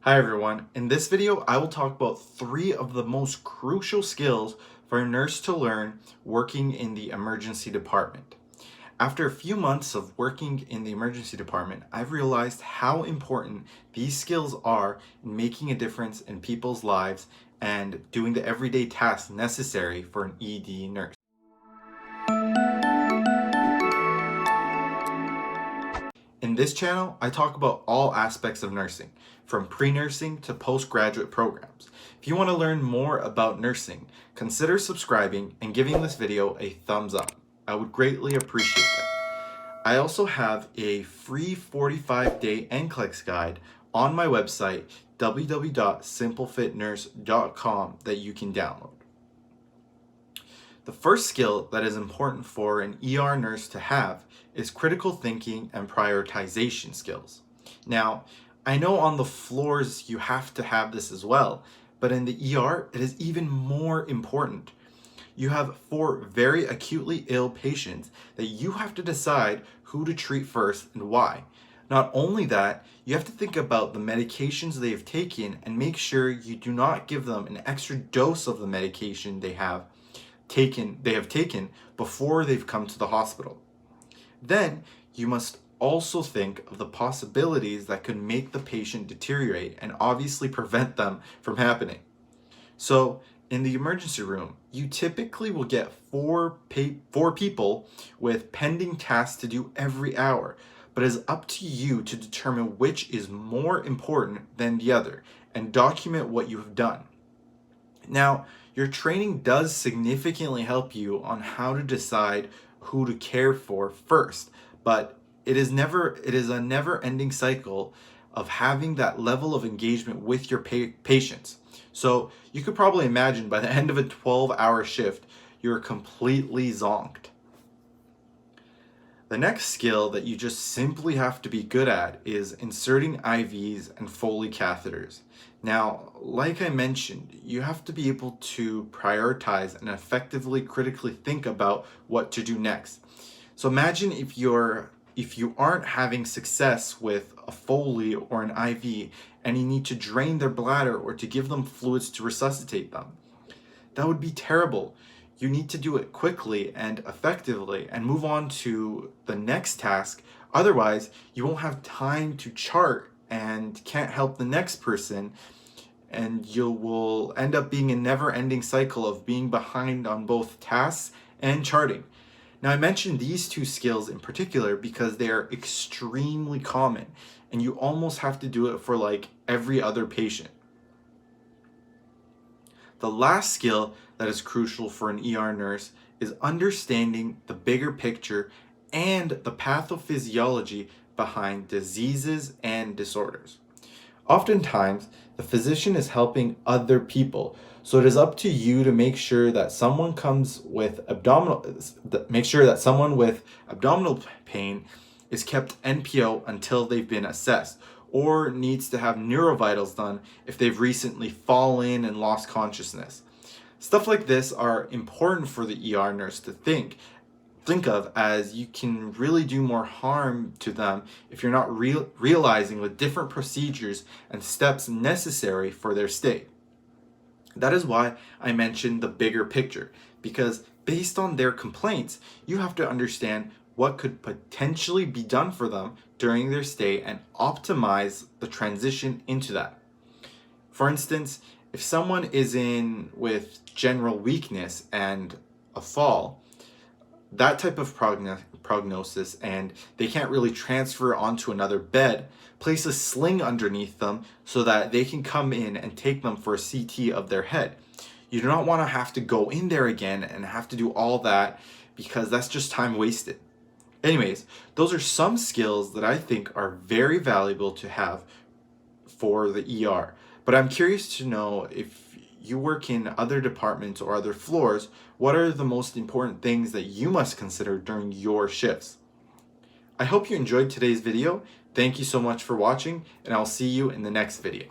Hi everyone, in this video I will talk about 3 of the most crucial skills for a nurse to learn working in the emergency department. After a few months of working in the emergency department, I've realized how important these skills are in making a difference in people's lives and doing the everyday tasks necessary for an ED nurse. In this channel, I talk about all aspects of nursing, from pre-nursing to postgraduate programs. If you want to learn more about nursing, consider subscribing and giving this video a thumbs up. I would greatly appreciate that. I also have a free 45-day NCLEX guide on my website, www.simplefitnurse.com, that you can download. The first skill that is important for an ER nurse to have is critical thinking and prioritization skills. Now, I know on the floors you have to have this as well, but in the ER it is even more important. You have 4 very acutely ill patients that you have to decide who to treat first and why. Not only that, you have to think about the medications they have taken and make sure you do not give them an extra dose of the medication they have taken before they've come to the hospital. Then you must also think of the possibilities that could make the patient deteriorate and obviously prevent them from happening. So in the emergency room, you typically will get four people with pending tasks to do every hour, but it is up to you to determine which is more important than the other and document what you have done. Now, your training does significantly help you on how to decide who to care for first, but it is a never-ending cycle of having that level of engagement with your patients. So you could probably imagine by the end of a 12-hour shift, you're completely zonked. The next skill that you just simply have to be good at is inserting IVs and Foley catheters. Now, like I mentioned, you have to be able to prioritize and effectively critically think about what to do next. So imagine if you aren't having success with a Foley or an IV and you need to drain their bladder or to give them fluids to resuscitate them. That would be terrible. You need to do it quickly and effectively and move on to the next task. Otherwise, you won't have time to chart and can't help the next person, and you will end up being a never-ending cycle of being behind on both tasks and charting. Now, I mentioned these 2 skills in particular because they are extremely common, and you almost have to do it for like every other patient. The last skill that is crucial for an ER nurse is understanding the bigger picture and the pathophysiology behind diseases and disorders. Oftentimes, the physician is helping other people, so it is up to you to make sure that someone with abdominal pain is kept NPO until they've been assessed, or needs to have neurovitals done if they've recently fallen and lost consciousness. Stuff like this are important for the ER nurse to think of, as you can really do more harm to them if you're not realizing the different procedures and steps necessary for their stay. That is why I mentioned the bigger picture, because based on their complaints, you have to understand what could potentially be done for them during their stay and optimize the transition into that. For instance, if someone is in with general weakness and a fall, that type of prognosis, and they can't really transfer onto another bed, place a sling underneath them so that they can come in and take them for a CT of their head. You do not want to have to go in there again and have to do all that, because that's just time wasted. Anyways, those are some skills that I think are very valuable to have for the ER. But I'm curious to know, if you work in other departments or other floors, what are the most important things that you must consider during your shifts? I hope you enjoyed today's video. Thank you so much for watching, and I'll see you in the next video.